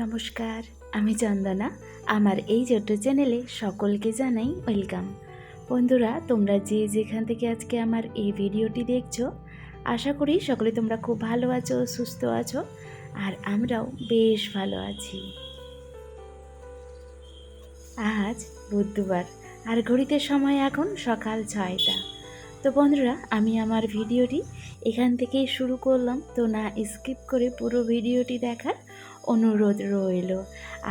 নমস্কার, আমি চন্দনা। আমার এই ছোট্ট চ্যানেলে সকলকে জানাই ওয়েলকাম। বন্ধুরা, তোমরা যে যেখান থেকে আজকে আমার এই ভিডিওটি দেখছো, আশা করি সকলে তোমরা খুব ভালো আছো, সুস্থ আছো, আর আমরাও বেশ ভালো আছি। আজ বুধবার, আর ঘড়িতে সময় এখন সকাল 6টা। তো বন্ধুরা, আমি আমার ভিডিওটি এখান থেকেই শুরু করলাম, তো না স্কিপ করে পুরো ভিডিওটি দেখার অনুরোধ রইল।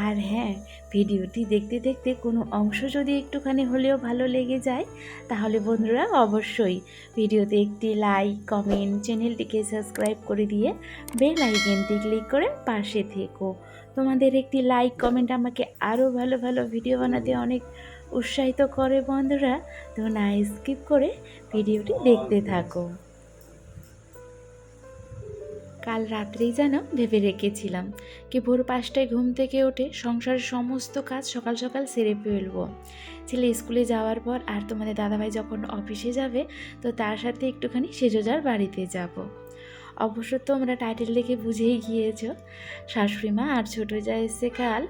আর হ্যাঁ, ভিডিওটি দেখতে দেখতে কোনো অংশ যদি একটুখানি হলেও ভালো লেগে যায়, তাহলে বন্ধুরা অবশ্যই ভিডিওতে একটি লাইক, কমেন্ট, চ্যানেলটিকে সাবস্ক্রাইব করে দিয়ে বেল আইকনটি ক্লিক করে পাশে থেকো। তোমাদের একটি লাইক, কমেন্ট আমাকে আরও ভালো ভালো ভিডিও বানাতে অনেক উৎসাহিত করে বন্ধুরা। তো না স্কিপ করে ভিডিওটি দেখতে থাকো। কাল রাত্রেই যেন ভেবে রেখেছিলাম কি ভোর 5টায় ঘুম থেকে উঠে সংসারের সমস্ত কাজ সকাল সকাল সেরে ফেলবো। ছেলে স্কুলে যাওয়ার পর আর তোমাদের দাদাভাই যখন অফিসে যাবে, তো তার সাথে একটুখানি সেজোজার বাড়িতে যাব। অবশ্য তোমরা টাইটেল দেখে বুঝেই গিয়েছো, শাশুড়ি মা আর ছোটো যা এসছে কাল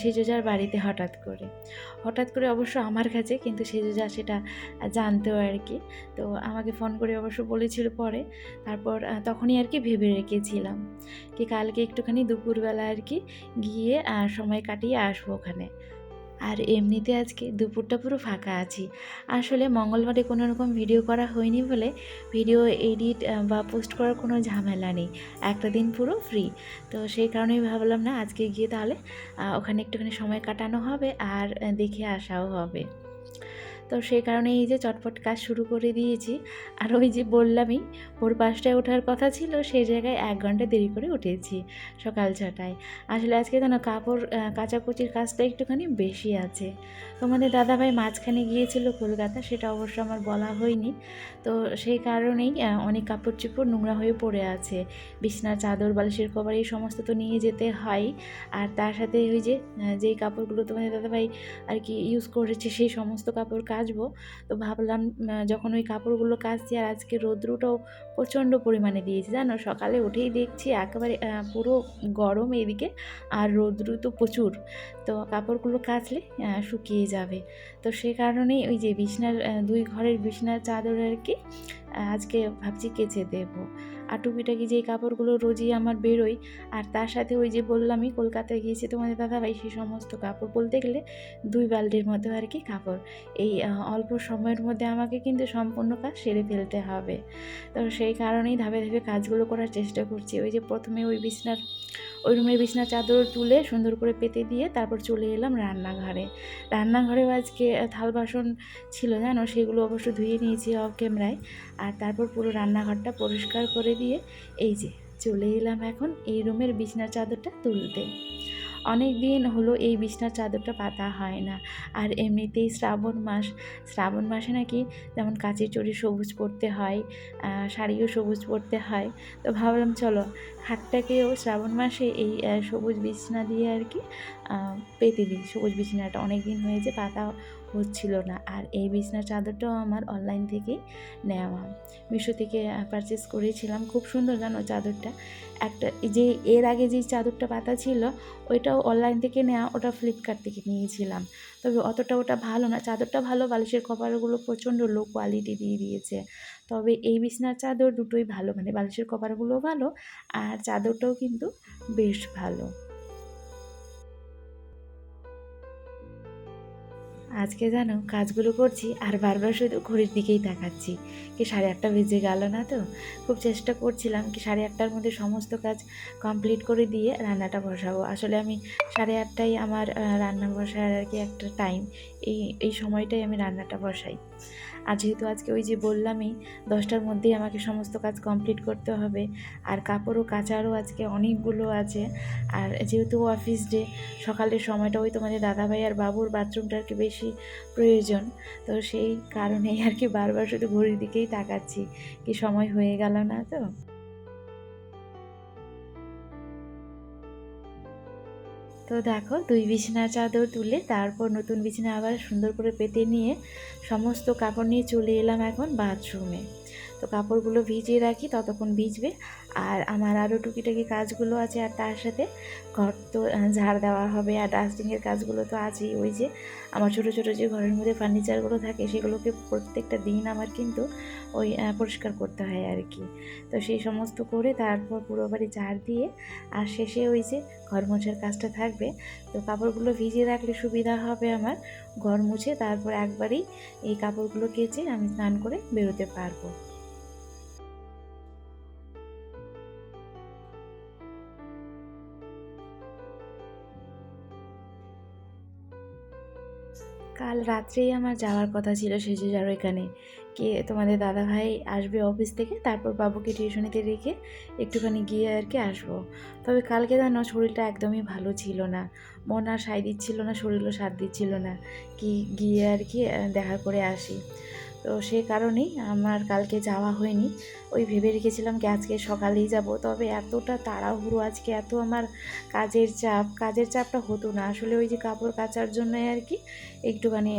সেজোজার বাড়িতে হঠাৎ করে অবশ্য আমার কাছে, কিন্তু সেজোজা সেটা জানতেও আর কি। তো আমাকে ফোন করে অবশ্য বলেছিল পরে, তারপর তখনই আর কি ভেবে রেখেছিলাম কি কালকে একটুখানি দুপুরবেলা আর কি গিয়ে সময় কাটিয়ে আসবো ওখানে। আর এমনিতে আজকে দুপুরটা পুরো ফাঁকা আছি। আসলে মঙ্গলবারে কোনো রকম ভিডিও করা হয়নি বলে ভিডিও এডিট বা পোস্ট করার কোনো ঝামেলা নেই, একটা দিন পুরো ফ্রি। তো সেই কারণেই ভাবলাম না আজকে গিয়ে তাহলে ওখানে একটুখানি সময় কাটানো হবে আর দেখে আসাও হবে। তো সেই কারণে এই যে চটপট কাজ শুরু করে দিয়েছি। আর ওই যে বললামই ভোর 5টায় ওঠার কথা ছিল, সেই জায়গায় 1 ঘন্টা দেরি করে উঠেছি সকাল 6টায়। আসলে আজকে যেন কাপড় কাচাকুচির কাজটা একটুখানি বেশি আছে। তোমাদের দাদাভাই মাঝখানে গিয়েছিল কলকাতা, সেটা অবশ্য আমার বলা হয়নি। তো সেই কারণেই অনেক কাপড় চোপড় নোংরা হয়ে পড়ে আছে। বিছনার চাদর, বালিশের কভার এই সমস্ত তো নিয়ে যেতে হয়। আর তার সাথে ওই যে যেই কাপড়গুলো তোমাদের দাদাভাই আর কি ইউজ করেছে সেই সমস্ত কাপড় কাচবো। তো ভাবলাম যখন ওই কাপড়গুলো কাচছি, আর আজকে রৌদ্রটাও প্রচণ্ড পরিমাণে দিয়েছে জানো, সকালে উঠেই দেখছি একেবারে পুরো গরম এদিকে, আর রৌদ্র তো প্রচুর। তো কাপড়গুলো কাচলে শুকিয়ে যাবে। তো সে কারণেই ওই যে বিছনার 2 ঘরের বিছনার চাদর আর কি আজকে ভাবছি কেচে দেবো। আর টুকিটাকি যেই কাপড়গুলো রোজই আমার বেরোয়, আর তার সাথে ওই যে বললামই কলকাতায় গিয়েছে তোমাদের দাদাভাই, সেই সমস্ত কাপড় বলতে গেলে 2 বালতির মতো আর কি কাপড়। এই অল্প সময়ের মধ্যে আমাকে কিন্তু সম্পূর্ণ কাজ সেরে ফেলতে হবে। তো সেই কারণেই ধাপে ধাপে কাজগুলো করার চেষ্টা করছি। ওই যে প্রথমে ওই রুমের বিছনার চাদর তুলে সুন্দর করে পেতে দিয়ে তারপর চলে এলাম রান্নাঘরেও আজকে থাল বাসন ছিল জানো, সেগুলো অবশ্য ধুয়ে নিয়েছি অফ ক্যামেরায়। আর তারপর পুরো রান্নাঘরটা পরিষ্কার করে দিয়ে এই যে চলে এলাম এখন এই রুমের বিছনার চাদরটা তুলতে। অনেক দিন হলো এই বিছনার চাদরটা পাতা হয় না। আর এমনিতেই শ্রাবণ মাসে নাকি যেমন কাচের চড়ি সবুজ পরতে হয়, শাড়িও সবুজ পরতে হয়। তো ভাবলাম চলো খাটটাকেও শ্রাবণ মাসে এই সবুজ বিছনা দিয়ে আর কি পেতে দিই। সবুজ বিছনাটা অনেক দিন হয়েছে পাতা হচ্ছিল না। আর এই বিছনার চাদরটাও আমার অনলাইন থেকেই নেওয়া, মিশো থেকে পারচেস করেছিলাম। খুব সুন্দর জানো চাদরটা। একটা যে এর আগে যে চাদরটা পাতা ছিল ওইটাও অনলাইন থেকে নেওয়া, ওটা ফ্লিপকার্ট থেকে নিয়েছিলাম। তবে অতটা ওটা ভালো না, চাদরটা ভালো, বালিশের কভারগুলো প্রচণ্ড লো কোয়ালিটি দিয়ে দিয়েছে। তবে এই বিছনার চাদর দুটোই ভালো, মানে বালিশের কভারগুলোও ভালো আর চাদরটাও কিন্তু বেশ ভালো। আজকে জানো কাজগুলো করছি আর বারবার শুধু ঘড়ির দিকেই তাকাচ্ছি, কি 8:30 বেজে গেল না তো। খুব চেষ্টা করছিলাম কি 8:30টার মধ্যে সমস্ত কাজ কমপ্লিট করে দিয়ে রান্নাটা বসাবো। আসলে আমি 8:30টাই আমার রান্না বসার আর কি একটা টাইম, এই সময়টাই আমি রান্নাটা বসাই। আর যেহেতু আজকে ওই যে বললামই 10টার মধ্যেই আমাকে সমস্ত কাজ কমপ্লিট করতে হবে, আর কাপড়ও কাচারও আজকে অনেকগুলো আছে। আর যেহেতু অফিস ডে, সকালের সময়টা ওই তোমাদের দাদাভাই আর বাবুর বাথরুমটা আর কি বেশি প্রয়োজন, তো সেই কারণেই আর কি বারবার শুধু ঘড়ির দিকেই তাকাচ্ছি কি সময় হয়ে গেল না তো। তো দেখো 2 বিছানার চাদর তুলে তারপর নতুন বিছানা আবার সুন্দর করে পেতে নিয়ে সমস্ত কাপড় নিয়ে চলে এলাম এখন বাথরুমে। তো কাপড়গুলো ভিজিয়ে রাখি, ততক্ষণ ভিজবে। আর আমার আরও টুকিটাকি কাজগুলো আছে, আর তার সাথে ঘর তো ঝাড় দেওয়া হবে, আর ডাস্টিংয়ের কাজগুলো তো আছেই। ওই যে আমার ছোটো ছোটো যে ঘরের মধ্যে ফার্নিচারগুলো থাকে সেগুলোকে প্রত্যেকটা দিন আমার কিন্তু ওই পরিষ্কার করতে হয় আর কি। তো সেই সমস্ত করে তারপর পুরো বাড়ি ঝাড় দিয়ে আর শেষে ওই যে ঘর মোছার কাজটা থাকবে। তো কাপড়গুলো ভিজিয়ে রাখলে সুবিধা হবে আমার ঘর মুছে তারপর একবারই এই কাপড়গুলো কেচে আমি স্নান করে বেরোতে পারবো। কাল রাত্রেই আমার যাওয়ার কথা ছিল সেজুজার ওইখানে, কে তোমাদের দাদাভাই আসবে অফিস থেকে, তারপর বাবুকে টিউশনিতে রেখে একটুখানি গিয়ে আর কি আসবো। তবে কালকে জানো শরীরটা একদমই ভালো ছিল না, মন আর সায় দিচ্ছিল না, শরীরও সাথ দিচ্ছিল না কি গিয়ে আর কি দেখা করে আসি। তো সেই কারণেই আমার কালকে যাওয়া হয়নি। ওই ভেবে রেখেছিলাম কি আজকে সকালেই যাব, তবে এতটা তাড়াহুড়ো আজকে, এত আমার কাজের চাপটা হতো না আসলে। ওই যে কাপড় কাচার জন্যই আর কি একটুখানি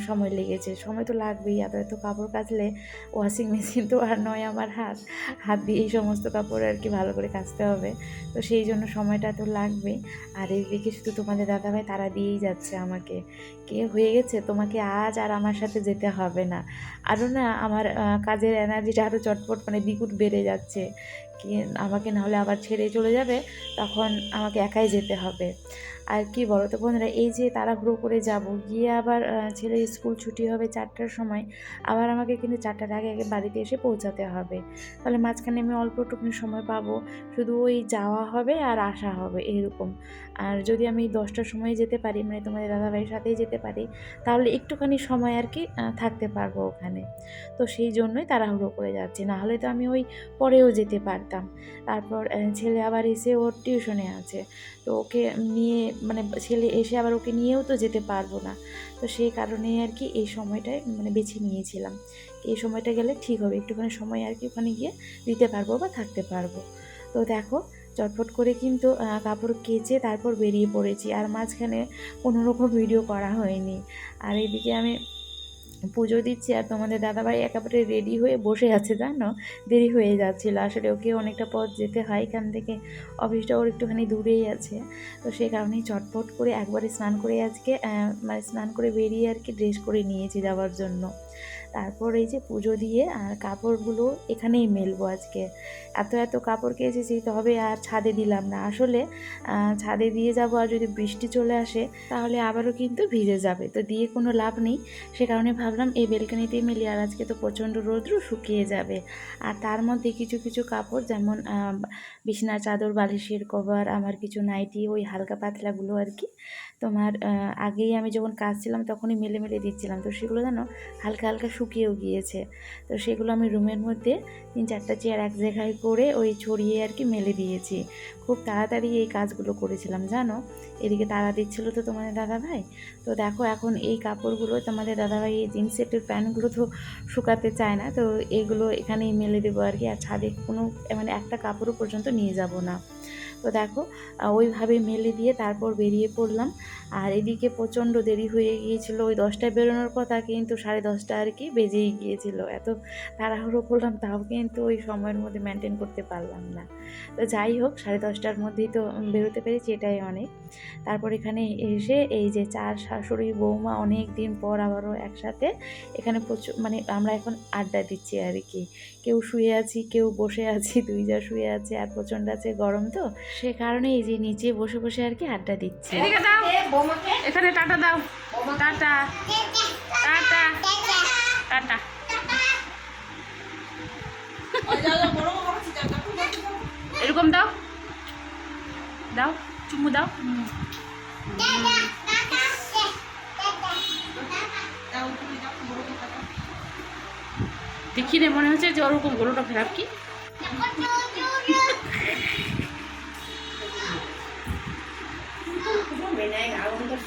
সময় লেগেছে। সময় তো লাগবেই, এত এত কাপড় কাচলে ওয়াশিং মেশিন তো আর নয় আমার, হাত হাত দিয়ে এই সমস্ত কাপড় আর কি ভালো করে কাচতে হবে। তো সেই জন্য সময়টা তো লাগবেই। আর এইদিকে শুধু তোমাদের দাদাভাই তাড়া দিয়েই যাচ্ছে আমাকে, কে হয়ে গেছে তোমাকে আজ আর আমার সাথে যেতে হবে না। আরও না আমার কাজের এনার্জিটা আরও চটপট মানে দ্বিগুণ বেড়ে যাচ্ছে, কি আমাকে নাহলে আবার ছেড়ে চলে যাবে, তখন আমাকে একাই যেতে হবে। আর কি বলো তো বন্ধুরা, এই যে তাড়াহুড়ো করে যাব, গিয়ে আবার ছেলের স্কুল ছুটি হবে 4টার সময়, আবার আমাকে কিন্তু 4টার আগে আগে বাড়িতে এসে পৌঁছাতে হবে। তাহলে মাঝখানে আমি অল্পটুকুনি সময় পাবো, শুধু ওই যাওয়া হবে আর আসা হবে এরকম। আর যদি আমি 10টার সময় যেতে পারি, মানে তোমাদের দাদাভাইয়ের সাথেই যেতে পারি, তাহলে একটুখানি সময় আর কি থাকতে পারবো ওখানে। তো সেই জন্যই তাড়াহুড়ো করে যাচ্ছি, নাহলে তো আমি ওই পরেও যেতে পারতাম। তারপর ছেলে আবার এসে ওর টিউশনে আছে, তো ওকে নিয়ে মানে ছেলে এসে আবার ওকে নিয়েও তো যেতে পারবো না। তো সেই কারণেই আর কি এই সময়টায় মানে বেছে নিয়েছিলাম, এই সময়টা গেলে ঠিক হবে, একটুখানি সময় আর কি ওখানে গিয়ে দিতে পারবো বা থাকতে পারবো। তো দেখো চটপট করে কিন্তু কাপড় কেচে তারপর বেরিয়ে পড়েছি, আর মাঝখানে কোনোরকম ভিডিও করা হয়নি। আর এইদিকে আমি পুজো দিচ্ছি, আর তোমাদের দাদাভাই একেবারে রেডি হয়ে বসে আছে জানো, দেরি হয়ে যাচ্ছিলো। আসলে ওকে অনেকটা পথ যেতে হয় এখান থেকে, অফিসটা ওর একটুখানি দূরেই আছে। তো সেই কারণেই চটপট করে একবারে স্নান করে আজকে মানে স্নান করে বেরিয়ে আর কি ড্রেস করে নিয়েছি যাওয়ার জন্য। তারপর এই যে পুজো দিয়ে আর কাপড়গুলো এখানেই মেলবো আজকে। এত এত কাপড় কেচেছি, তবে আর ছাদে দিলাম না আসলে। ছাদে দিয়ে যাব আর যদি বৃষ্টি চলে আসে তাহলে আবারও কিন্তু ভিজে যাবে, তো দিয়ে কোনো লাভ নেই। সে কারণে ভাবলাম এই বেলকানিতেই মেলি, আর আজকে তো প্রচণ্ড রৌদ্র, শুকিয়ে যাবে। আর তার মধ্যে কিছু কিছু কাপড় যেমন বিছানার চাদর, বালিশের কভার, আমার কিছু নাইটি, ওই হালকা পাতলাগুলো আর কি তোমার আগেই আমি যখন কাচছিলাম তখনই মেলে মেলে দিচ্ছিলাম, তো সেগুলো যেন হালকা হালকা শুকিয়েও গিয়েছে। তো সেগুলো আমি রুমের মধ্যে 3-4টা চেয়ার এক জায়গায় করে ওই ছড়িয়ে আর কি মেলে দিয়েছি। খুব তাড়াতাড়ি এই কাজগুলো করেছিলাম জানো, এদিকে তাড়া দিচ্ছিলো তো তোমাদের দাদাভাই। তো দেখো এখন এই কাপড়গুলো তোমাদের দাদাভাই, এই জিন্স সেটের প্যান্টগুলো তো শুকাতে চায় না, তো এগুলো এখানেই মেলে দেবো আর কি। আর ছাদে কোনো মানে একটা কাপড়ও পর্যন্ত নিয়ে যাব না। তো দেখো ওইভাবে মেলে দিয়ে তারপর বেরিয়ে পড়লাম। আর এদিকে প্রচণ্ড দেরি হয়ে গিয়েছিল, ওই 10টায় বেরোনোর কথা কিন্তু 10:30 আর কি বেজেই গিয়েছিল। এত তাড়াহুড়ো করলাম তাও কিন্তু ওই সময়ের মধ্যে মেনটেন করতে পারলাম না। তো যাই হোক 10:30টার মধ্যেই তো বেরোতে পেরেছি, এটাই অনেক। তারপর এখানে এসে এই যে 4 শাশুড়ি বৌমা অনেক দিন পর আবারও একসাথে এখানে প্রচুর মানে আমরা এখন আড্ডা দিচ্ছি আর কি। কেউ শুয়ে আছি, কেউ বসে আছি, দুই যা শুয়ে আছে, আর প্রচণ্ড আছে গরম, তো সে কারণে এই যে নিচে বসে বসে আর কি আড্ডা দিচ্ছি। এখানে টাটা দাও, টাটা টাটা টাটা। এরকম দাও, দাও চুমু দাও। দেখি রে, মনে হচ্ছে যে ওরকম গরুটা খারাপ কি?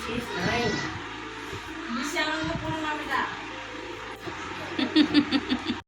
শেষ নাই।